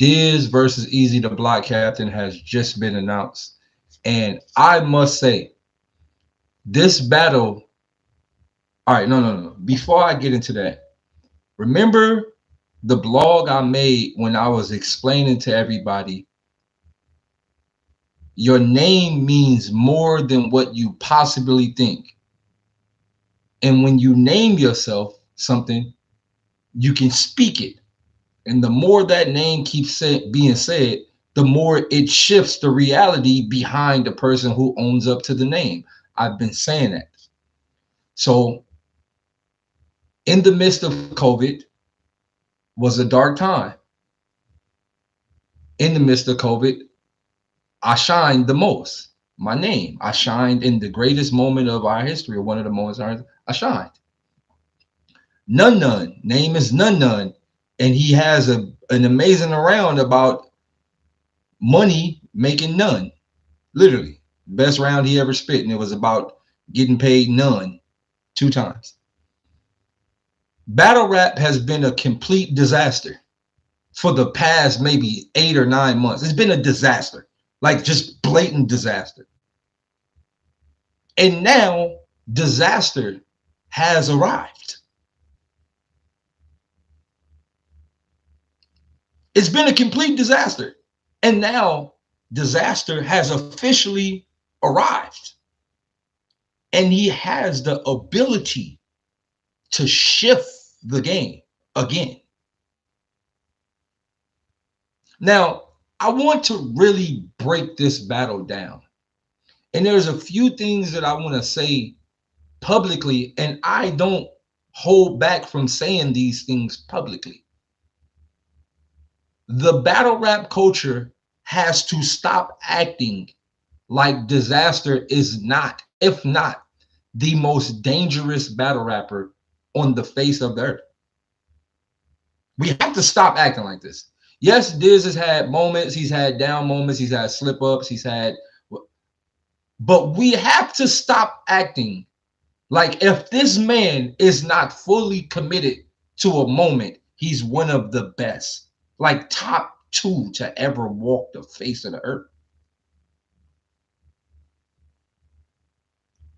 Diz versus Easy the Block Captain has just been announced. And I must say, this battle. All right, no. Before I get into that, remember the blog I made when I was explaining to everybody your name means more than what you possibly think. And when you name yourself something, you can speak it. And the more that name keeps being said, the more it shifts the reality behind the person who owns up to the name. I've been saying that. So, in the midst of COVID was a dark time. In the midst of COVID, I shined the most. My name, I shined in the greatest moment of our history, or one of the moments I shined. None. Name is None. And he has an amazing round about money making none. Literally. Best round he ever spit. And it was about getting paid none 2 times. Battle rap has been a complete disaster for the past maybe 8 or 9 months. It's been a disaster. Like just blatant disaster. And now Dizaster has arrived. It's been a complete disaster. And now Dizaster has officially arrived. And he has the ability to shift the game again. Now, I want to really break this battle down. And there's a few things that I want to say publicly, and I don't hold back from saying these things publicly. The battle rap culture has to stop acting like Dizaster is not, if not, the most dangerous battle rapper on the face of the earth. We have to stop acting like this. Yes, Diz has had moments, he's had down moments, he's had slip ups, but we have to stop acting like if this man is not fully committed to a moment, he's one of the best, like top 2 to ever walk the face of the earth.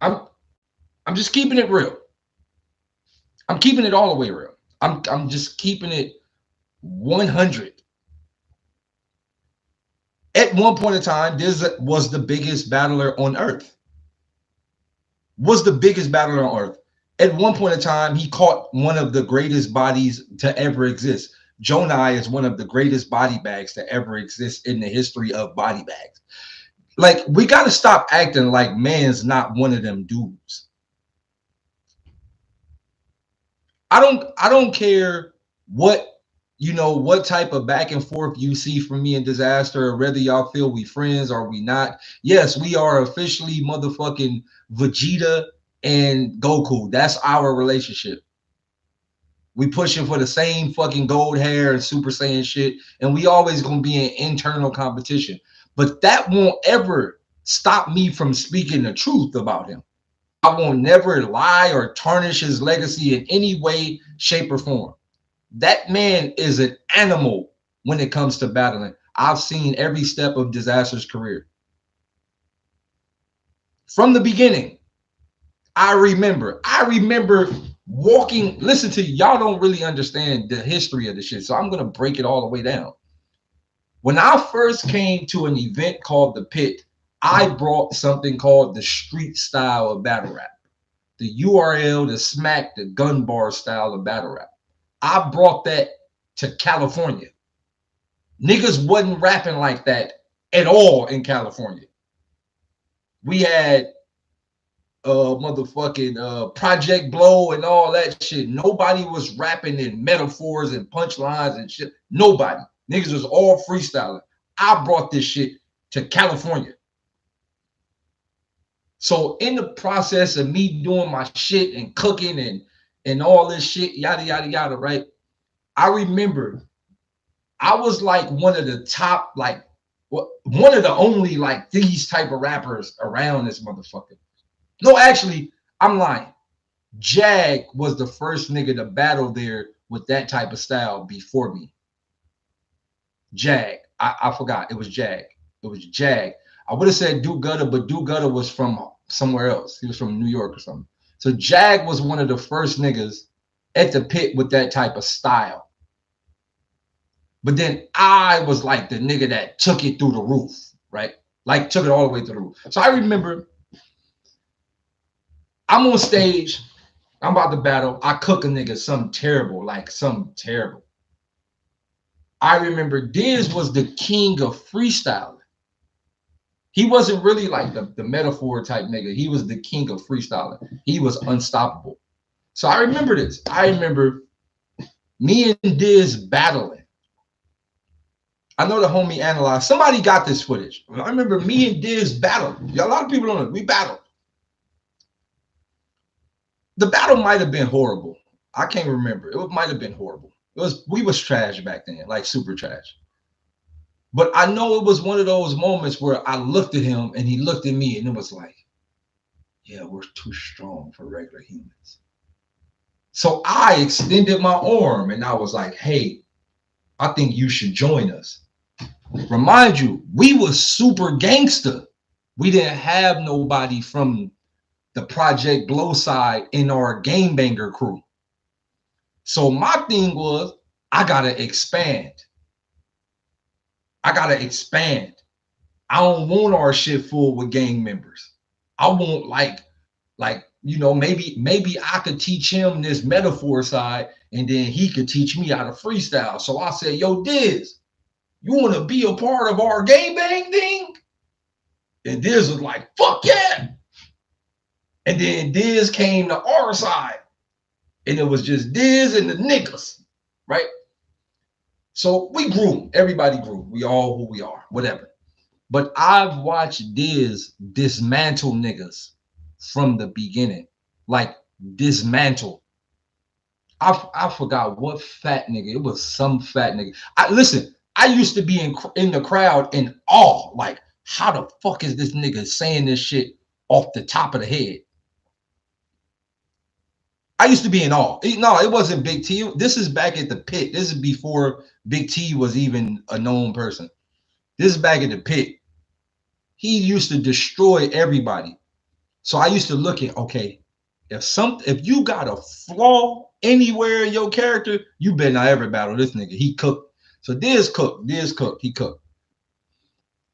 I'm just keeping it real. I'm keeping it all the way real. I'm just keeping it 100. At one point in time, Diz was the biggest battler on earth. Was the biggest battler on earth. At one point in time, he caught one of the greatest bodies to ever exist. Jonai is one of the greatest body bags to ever exist in the history of body bags. Like, we got to stop acting like man's not one of them dudes. I don't care what type of back and forth you see from me and Dizaster, or whether y'all feel we friends or we not. Yes, we are officially motherfucking Vegeta and Goku. That's our relationship. We pushing for the same fucking gold hair and Super Saiyan shit, and we always gonna be in internal competition. But that won't ever stop me from speaking the truth about him. I won't never lie or tarnish his legacy in any way, shape, or form. That man is an animal when it comes to battling. I've seen every step of Dizaster's career. From the beginning, I remember walking. Listen to y'all don't really understand the history of the shit, so I'm going to break it all the way down. When I first came to an event called The Pit, I brought something called the street style of battle rap. The URL, the smack, the gun bar style of battle rap. I brought that to California. Niggas wasn't rapping like that at all in California. We had motherfucking Project Blow and all that shit. Nobody was rapping in metaphors and punchlines and shit. Nobody. Niggas was all freestyling. I brought this shit to California. So in the process of me doing my shit and cooking and all this shit, yada, yada, yada, right? I remember I was like one of the top, like one of the only like these type of rappers around this motherfucker. No, actually, I'm lying. Jag was the first nigga to battle there with that type of style before me. Jag. I forgot. It was Jag. It was Jag. I would have said Duke Gutter, but Duke Gutter was from somewhere else. He was from New York or something. So Jag was one of the first niggas at the pit with that type of style. But then I was like the nigga that took it through the roof, right? Like took it all the way through the roof. So I remember I'm on stage, I'm about to battle. I cook a nigga something terrible, like something terrible. I remember Diz was the king of freestyling. He wasn't really like the metaphor type nigga. He was the king of freestyling. He was unstoppable. So I remember this. I remember me and Diz battling. I know the homie analyzed. Somebody got this footage. I remember me and Diz battled. A lot of people don't know. We battled. The battle might have been horrible. I can't remember. It might have been horrible. We was trash back then, like super trash. But I know it was one of those moments where I looked at him and he looked at me and it was like, yeah, we're too strong for regular humans. So I extended my arm and I was like, hey, I think you should join us. Remind you, we was super gangster. We didn't have nobody from the Project Blow side in our game banger crew. So my thing was, I gotta expand. I don't want our shit full with gang members. I want like maybe I could teach him this metaphor side, and then he could teach me how to freestyle. So I said, yo, Diz, you want to be a part of our gang bang thing? And Diz was like, fuck yeah. And then Diz came to our side, and it was just Diz and the niggas, right? So we grew. Everybody grew. We all who we are, whatever. But I've watched Diz dismantle niggas from the beginning, like dismantle. I forgot what fat nigga. It was some fat nigga. Listen. I used to be in the crowd in awe, like how the fuck is this nigga saying this shit off the top of the head? I used to be in awe. No, it wasn't Big T. This is back at the pit. This is before Big T was even a known person. This is back at the pit. He used to destroy everybody. So I used to look at, okay, if you got a flaw anywhere in your character, you better not ever battle this nigga. He cooked. So Diz cooked. He cooked.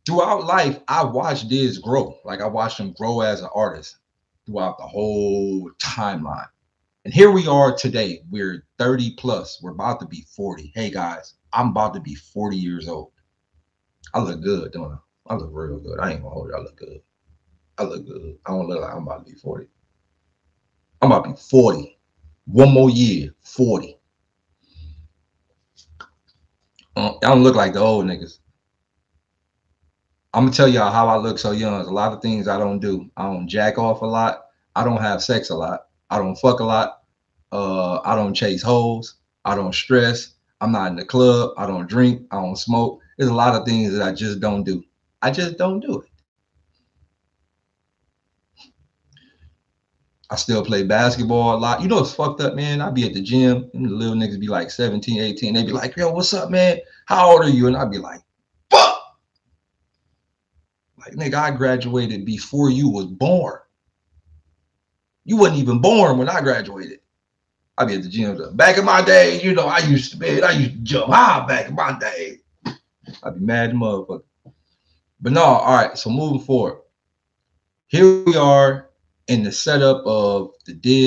Throughout life, I watched Diz grow. Like I watched him grow as an artist throughout the whole timeline. And here we are today. We're 30 plus. We're about to be 40. Hey guys, I'm about to be 40 years old. I look good, don't I? I look real good. I ain't gonna hold it. I look good. I look good. I don't look like I'm about to be 40. I'm about to be 40. One more year, 40. I don't look like the old niggas. I'm gonna tell y'all how I look so young. There's a lot of things I don't do. I don't jack off a lot. I don't have sex a lot. I don't fuck a lot. I don't chase hoes. I don't stress. I'm not in the club. I don't drink. I don't smoke. There's a lot of things that I just don't do. I just don't do it. I still play basketball a lot. You know, it's fucked up, man. I be at the gym and the little niggas be like 17, 18. They be like, yo, what's up, man? How old are you? And I be like, fuck. Like, nigga, I graduated before you was born. You wasn't even born when I graduated. I be at the gym. Back in my day, you know, I used to jump high back in my day. I'd be mad as motherfucker. But no, all right. So moving forward. Here we are in the setup of the Diz